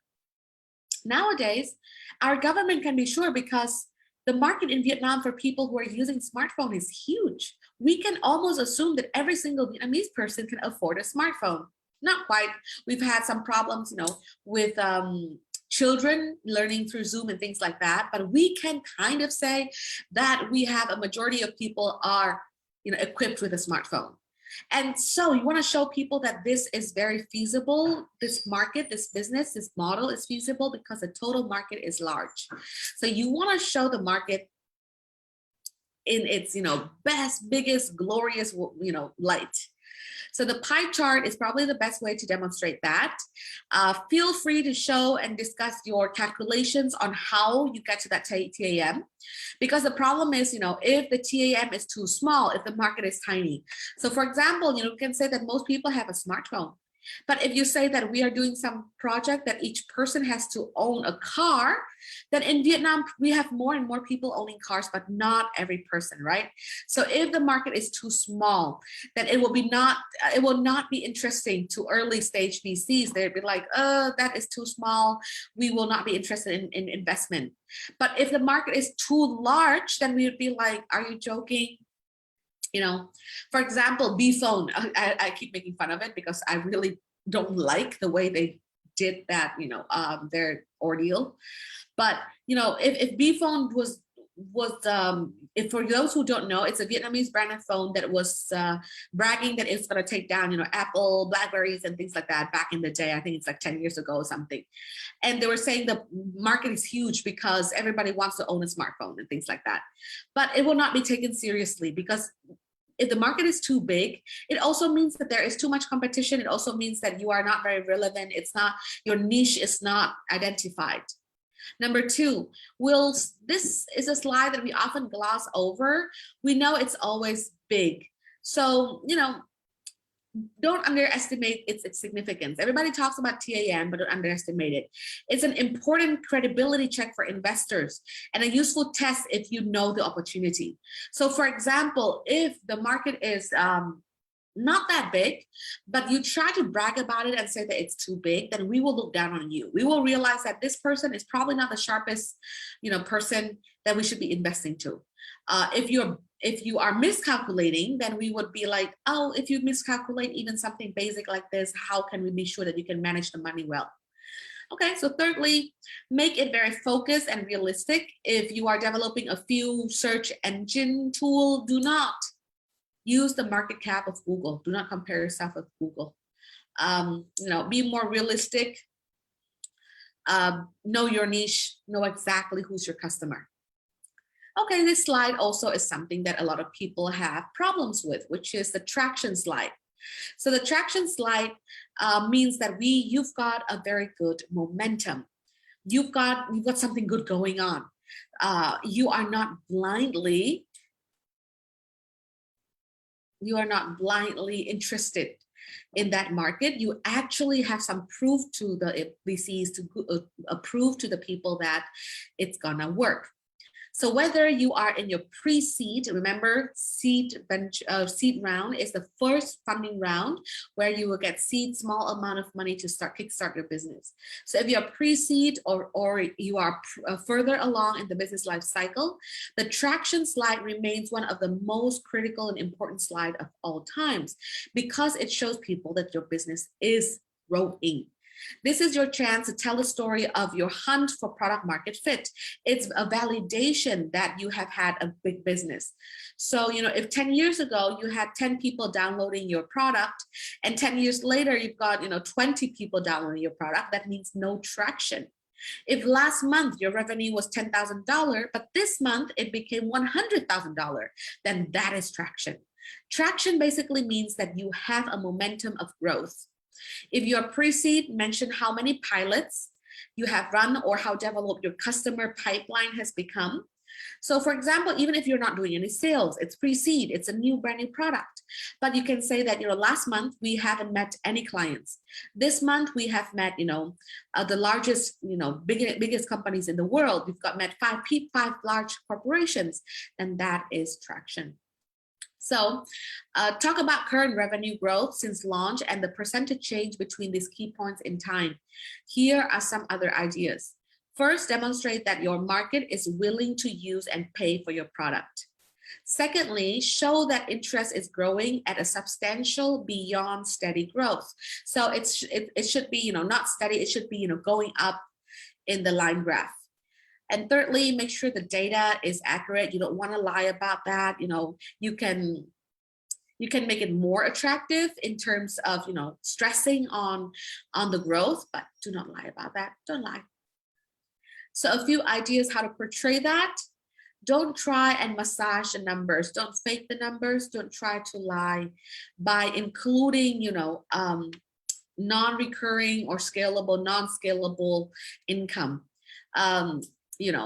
nowadays, our government can be sure because the market in Vietnam for people who are using smartphone is huge. We can almost assume that every single Vietnamese person can afford a smartphone. Not quite. We've had some problems, with children learning through Zoom and things like that. But we can kind of say that we have a majority of people are, equipped with a smartphone. And so you want to show people that this is very feasible. This market, this business, this model is feasible because the total market is large. So you want to show the market in its, best, biggest, glorious, light. So the pie chart is probably the best way to demonstrate that. Feel free to show and discuss your calculations on how you get to that TAM. Because the problem is, if the TAM is too small, if the market is tiny. So for example, you can say that most people have a smartphone. But if you say that we are doing some project that each person has to own a car, then in Vietnam, we have more and more people owning cars, but not every person, right? So if the market is too small, then it will not be interesting to early stage VCs. They'd be like, oh, that is too small. We will not be interested in investment. But if the market is too large, then we would be like, are you joking? For example, B-phone, I keep making fun of it because I really don't like the way they did that, their ordeal. But, if B-phone was if for those who don't know, it's a Vietnamese branded phone that was bragging that it's going to take down, Apple, Blackberries and things like that back in the day. I think it's like 10 years ago or something. And they were saying the market is huge because everybody wants to own a smartphone and things like that. But it will not be taken seriously because if the market is too big, it also means that there is too much competition. It also means that you are not very relevant. Your niche is not identified. Number 2, this is a slide that we often gloss over. We know it's always big. So, don't underestimate its significance. Everybody talks about TAM, but don't underestimate it. It's an important credibility check for investors and a useful test if you know the opportunity. So for example, if the market is not that big, but you try to brag about it and say that it's too big, then we will look down on you. We will realize that this person is probably not the sharpest, person that we should be investing to. If you are miscalculating, then we would be like, oh, if you miscalculate even something basic like this, how can we be sure that you can manage the money well? Okay, so thirdly, make it very focused and realistic. If you are developing a few search engine tool, do not use the market cap of Google. Do not compare yourself with Google. Be more realistic. Know your niche. Know exactly who's your customer. Okay, this slide also is something that a lot of people have problems with, which is the traction slide. So the traction slide means that you've got a very good momentum. You've got something good going on. You are not blindly You are not blindly interested in that market. You actually have some proof to the VCs to prove to the people that it's gonna work. So whether you are in your pre-seed, remember seed round is the first funding round where you will get seed, small amount of money to kickstart your business. So if you're pre-seed or you are further along in the business life cycle, the traction slide remains one of the most critical and important slide of all times because it shows people that your business is growing. This is your chance to tell a story of your hunt for product market fit. It's a validation that you have had a big business. So, if 10 years ago you had 10 people downloading your product and 10 years later you've got, 20 people downloading your product, that means no traction. If last month your revenue was $10,000, but this month it became $100,000, then that is traction. Traction basically means that you have a momentum of growth. If you're pre-seed, mention how many pilots you have run or how developed your customer pipeline has become. So for example, even if you're not doing any sales, it's pre-seed, it's a brand new product. But you can say that, last month we haven't met any clients. This month we have met, the largest, biggest companies in the world. We've met five large corporations, and that is traction. So talk about current revenue growth since launch and the percentage change between these key points in time. Here are some other ideas. First, demonstrate that your market is willing to use and pay for your product. Secondly, show that interest is growing at a substantial beyond steady growth. So it should be, not steady, it should be, going up in the line graph. And thirdly, make sure the data is accurate. You don't want to lie about that. You can make it more attractive in terms of, stressing on the growth, but do not lie about that. Don't lie. So a few ideas how to portray that. Don't try and massage the numbers. Don't fake the numbers. Don't try to lie by including, non-recurring or scalable, non-scalable income.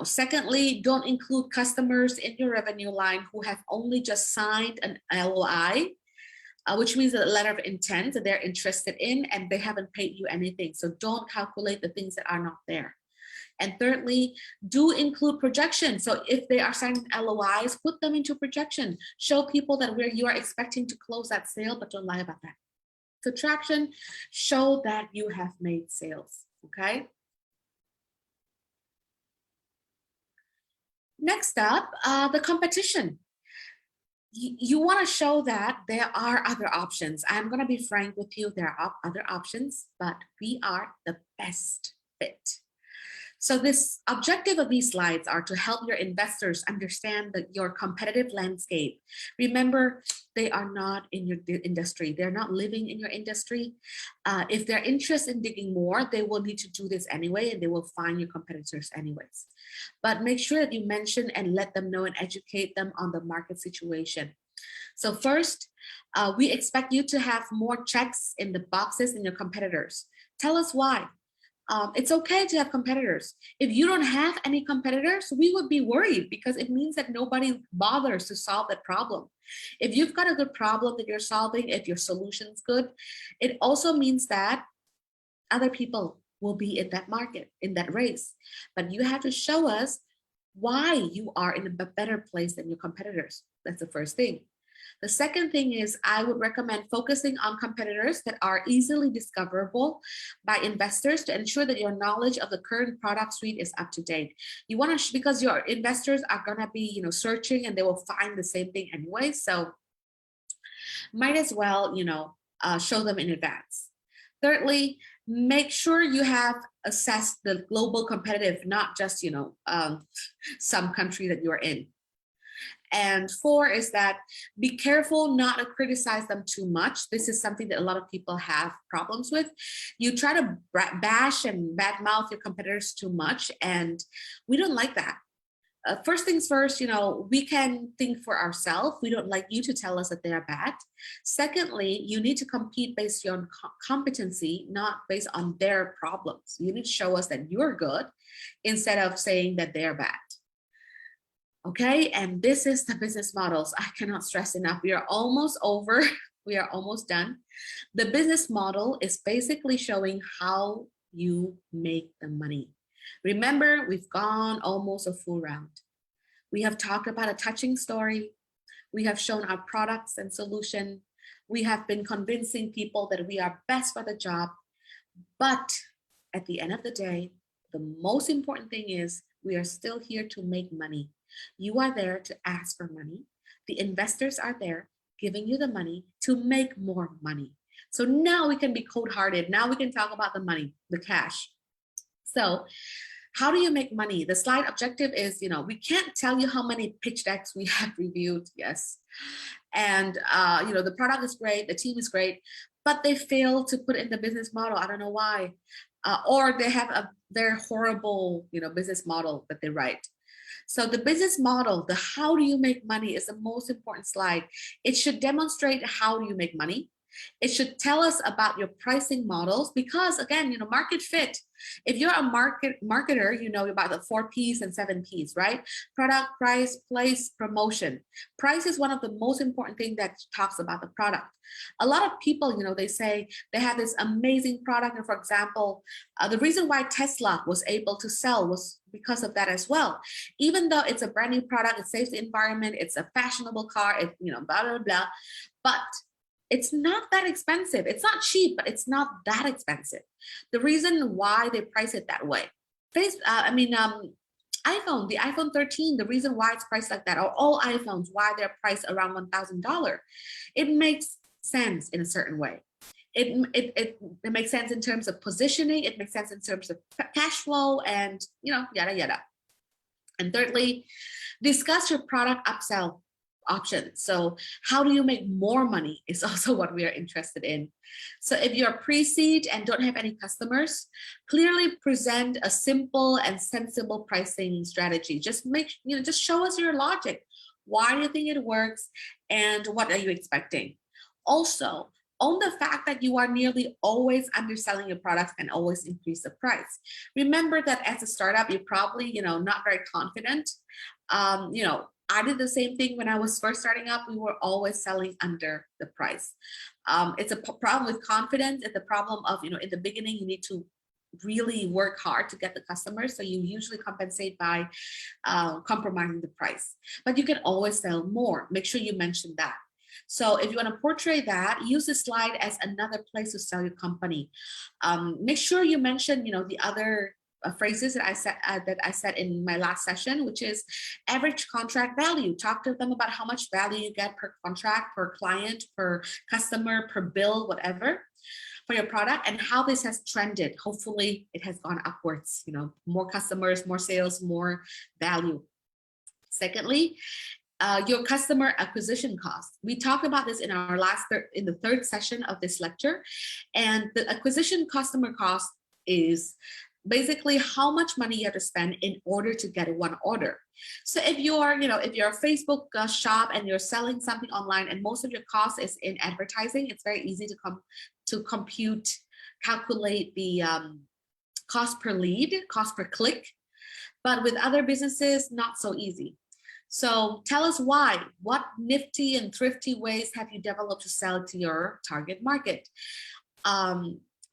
Secondly, don't include customers in your revenue line who have only just signed an LOI, which means a letter of intent that they're interested in and they haven't paid you anything. So don't calculate the things that are not there. And thirdly, do include projections. So if they are signing LOIs, put them into projection. Show people that where you are expecting to close that sale, but don't lie about that. So traction, show that you have made sales, okay? Next up, the competition. You want to show that there are other options. I'm going to be frank with you. There are other options, but we are the best fit. So this objective of these slides are to help your investors understand your competitive landscape. Remember, they are not in your industry. They're not living in your industry. If they're interested in digging more, they will need to do this anyway, and they will find your competitors anyways. But make sure that you mention and let them know and educate them on the market situation. So first, we expect you to have more checks in the boxes in your competitors. Tell us why. It's okay to have competitors. If you don't have any competitors, we would be worried because it means that nobody bothers to solve that problem. If you've got a good problem that you're solving, if your solution's good, it also means that other people will be in that market, in that race. But you have to show us why you are in a better place than your competitors. That's the first thing. The second thing is I would recommend focusing on competitors that are easily discoverable by investors to ensure that your knowledge of the current product suite is up to date. You want to, because your investors are going to be, searching and they will find the same thing anyway. So might as well, show them in advance. Thirdly, make sure you have assessed the global competitive, not just, some country that you're in. And 4 is that be careful not to criticize them too much. This is something that a lot of people have problems with. You try to bash and badmouth your competitors too much, and we don't like that. First things first, we can think for ourselves. We don't like you to tell us that they are bad. Secondly, you need to compete based on competency, not based on their problems. You need to show us that you're good instead of saying that they're bad. Okay, and this is the business models. I cannot stress enough. We are almost over. We are almost done. The business model is basically showing how you make the money. Remember, we've gone almost a full round. We have talked about a touching story. We have shown our products and solution. We have been convincing people that we are best for the job. But at the end of the day, the most important thing is we are still here to make money. You are there to ask for money. The investors are there giving you the money to make more money. So now we can be cold-hearted. Now we can talk about the money, the cash. So how do you make money? The slide objective is, we can't tell you how many pitch decks we have reviewed. Yes. And, the product is great. The team is great, but they fail to put in the business model. I don't know why. Or they have a very horrible, business model that they write. So the business model, the how do you make money is the most important slide. It should demonstrate how do you make money. It should tell us about your pricing models because again, market fit. If you're a marketer, you know about the 4 P's and 7 P's, right? Product, price, place, promotion. Price is one of the most important things that talks about the product. A lot of people, they say they have this amazing product. And for example, the reason why Tesla was able to sell was because of that as well. Even though it's a brand new product, it saves the environment, it's a fashionable car, it, blah, blah, blah. But it's not that expensive. It's not cheap, but it's not that expensive. The reason why they price it that way. iPhone, the iPhone 13, the reason why it's priced like that, or all iPhones, why they're priced around $1,000. It makes sense in a certain way. It makes sense in terms of positioning. It makes sense in terms of cash flow and, yada, yada. And thirdly, discuss your product upsell options. So how do you make more money is also what we are interested in. So if you're pre-seed and don't have any customers, clearly present a simple and sensible pricing strategy. Just just show us your logic. Why do you think it works? And what are you expecting? Also, own the fact that you are nearly always underselling your products and always increase the price. Remember that as a startup, you're probably, not very confident. I did the same thing when I was first starting up. We were always selling under the price. It's a problem with confidence. It's a problem of, in the beginning, you need to really work hard to get the customers. So you usually compensate by compromising the price. But you can always sell more. Make sure you mention that. So if you want to portray that, use this slide as another place to sell your company. Make sure you mention, the other phrases that I said in my last session, which is average contract value. Talk to them about how much value you get per contract, per client, per customer, per bill, whatever, for your product, and how this has trended. Hopefully it has gone upwards, more customers, more sales, more value. Secondly, your customer acquisition cost. We talked about this in our in the third session of this lecture, and the acquisition customer cost is basically how much money you have to spend in order to get one order. So if you're, if you're a Facebook shop and you're selling something online and most of your cost is in advertising, it's very easy to calculate the cost per lead, cost per click. But with other businesses, not so easy. So tell us why. What nifty and thrifty ways have you developed to sell to your target market?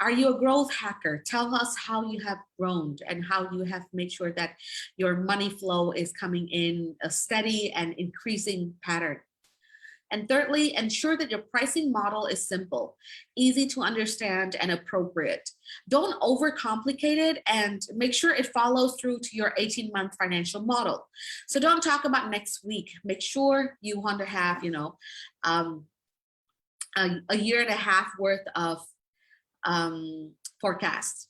Are you a growth hacker? Tell us how you have grown and how you have made sure that your money flow is coming in a steady and increasing pattern. And thirdly, ensure that your pricing model is simple, easy to understand, and appropriate. Don't overcomplicate it, and make sure it follows through to your 18-month financial model. So don't talk about next week. Make sure you want to have, a year and a half worth of forecast.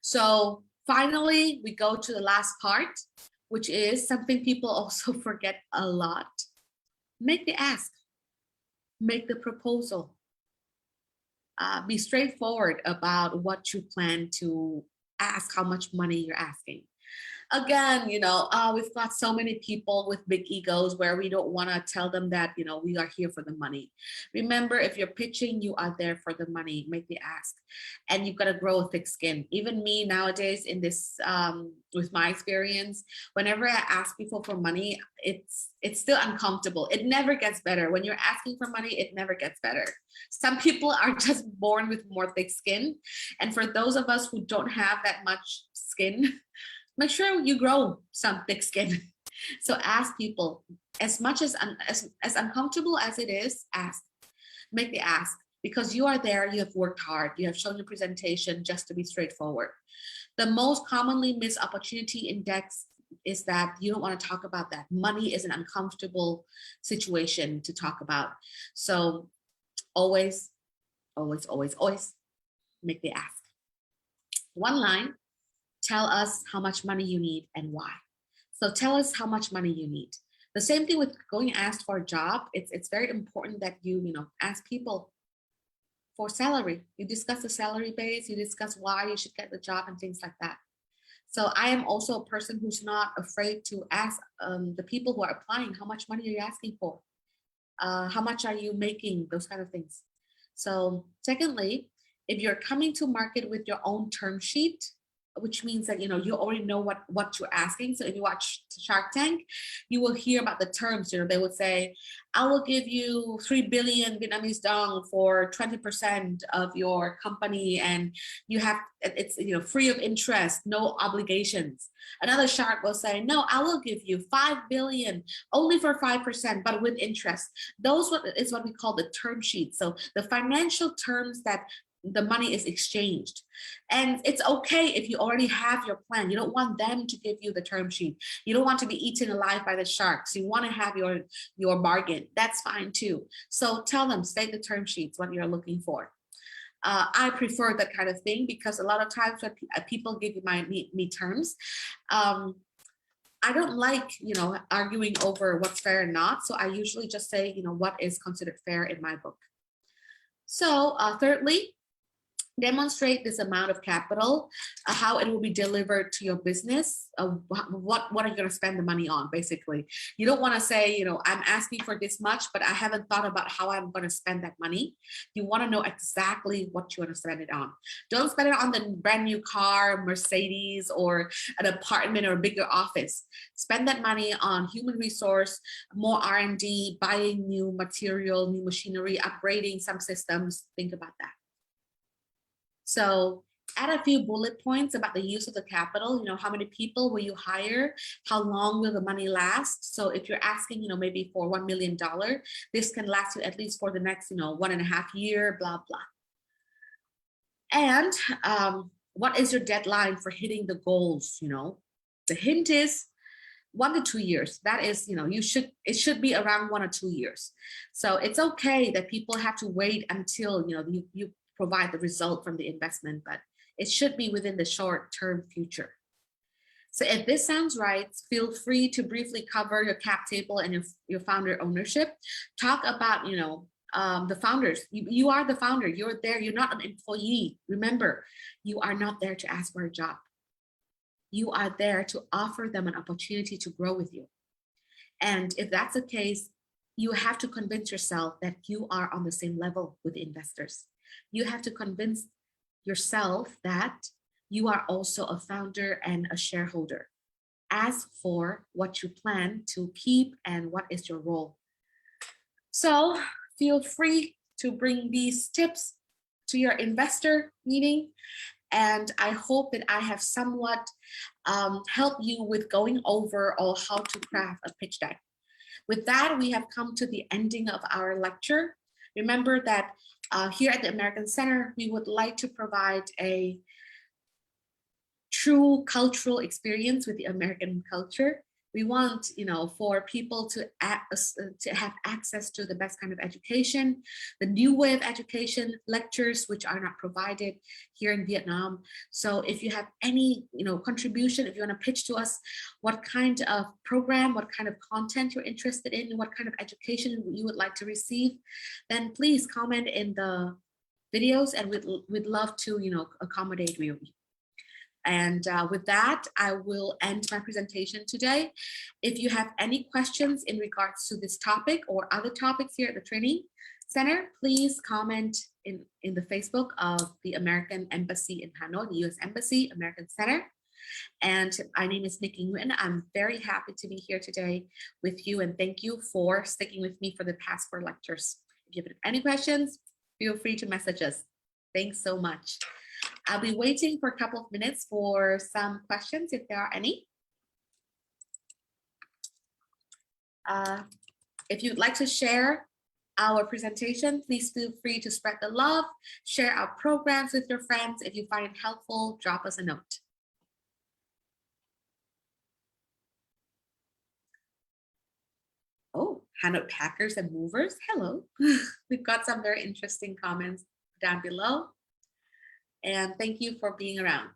So finally, we go to the last part, which is something people also forget a lot. Make the ask, make the proposal. Be straightforward about what you plan to ask, how much money you're asking. Again, we've got so many people with big egos where we don't want to tell them that, we are here for the money. Remember, if you're pitching, you are there for the money. Make the ask. And you've got to grow a thick skin. Even me nowadays in this, with my experience, whenever I ask people for money, it's still uncomfortable. It never gets better. When you're asking for money, it never gets better. Some people are just born with more thick skin. And for those of us who don't have that much skin, make sure you grow some thick skin. So ask people, as much as uncomfortable as it is, ask. Make the ask, because you are there, you have worked hard, you have shown your presentation just to be straightforward. The most commonly missed opportunity index is that you don't want to talk about that. Money is an uncomfortable situation to talk about. So always, always, always, always make the ask. One line. Tell us how much money you need and why. So tell us how much money you need. The same thing with going asked for a job. It's very important that you ask people for salary. You discuss the salary base, you discuss why you should get the job and things like that. So I am also a person who's not afraid to ask the people who are applying, how much money are you asking for? How much are you making? Those kind of things. So secondly, if you're coming to market with your own term sheet, which means that you already know what you're asking. So if you watch Shark Tank, you will hear about the terms. They would say, I will give you 3 billion Vietnamese dong for 20% of your company, and it's free of interest, no obligations. Another shark will say, no, I will give you 5 billion only for 5%, but with interest. Those is what we call the term sheet. So the financial terms that the money is exchanged. And it's okay if you already have your plan. You don't want them to give you the term sheet. You don't want to be eaten alive by the sharks. You want to have your bargain. That's fine too. So tell them, state the term sheets, what you're looking for. I prefer that kind of thing, because a lot of times when people give me terms, I don't like, arguing over what's fair and not. So I usually just say, what is considered fair in my book. So thirdly, demonstrate this amount of capital, how it will be delivered to your business, what are you going to spend the money on, basically. You don't want to say, I'm asking for this much, but I haven't thought about how I'm going to spend that money. You want to know exactly what you want to spend it on. Don't spend it on the brand new car, Mercedes, or an apartment or a bigger office. Spend that money on human resource, more R&D, buying new material, new machinery, upgrading some systems. Think about that. So add a few bullet points about the use of the capital. How many people will you hire? How long will the money last? So if you're asking, maybe for $1 million, this can last you at least for the next, 1.5 years, blah, blah. And what is your deadline for hitting the goals? The hint is 1 to 2 years. That is, it should be around 1 or 2 years. So it's okay that people have to wait until, you provide the result from the investment, but it should be within the short-term future. So if this sounds right, feel free to briefly cover your cap table and your founder ownership. Talk about, the founders. You are the founder. You're there. You're not an employee. Remember, you are not there to ask for a job. You are there to offer them an opportunity to grow with you. And if that's the case, you have to convince yourself that you are on the same level with the investors. You have to convince yourself that you are also a founder and a shareholder. Ask for what you plan to keep and what is your role. So feel free to bring these tips to your investor meeting. And I hope that I have somewhat helped you with going over how to craft a pitch deck. With that, we have come to the ending of our lecture. Remember that here at the American Center, we would like to provide a true cultural experience with the American culture. We want, for people to have access to the best kind of education, the new way of education, lectures which are not provided here in Vietnam. So if you have any, contribution, if you want to pitch to us what kind of program, what kind of content you're interested in, what kind of education you would like to receive, then please comment in the videos, and we'd love to, accommodate you. And with that, I will end my presentation today. If you have any questions in regards to this topic or other topics here at the training center, please comment in the Facebook of the American Embassy in Hanoi, the U.S. Embassy, American Center. And my name is Nikki Nguyen. I'm very happy to be here today with you, and thank you for sticking with me for the past 4 lectures. If you have any questions, feel free to message us. Thanks so much. I'll be waiting for a couple of minutes for some questions if there are any. If you'd like to share our presentation, please feel free to spread the love, share our programs with your friends. If you find it helpful, drop us a note. Oh, Hanoi Packers and Movers, hello. We've got some very interesting comments down below. And thank you for being around.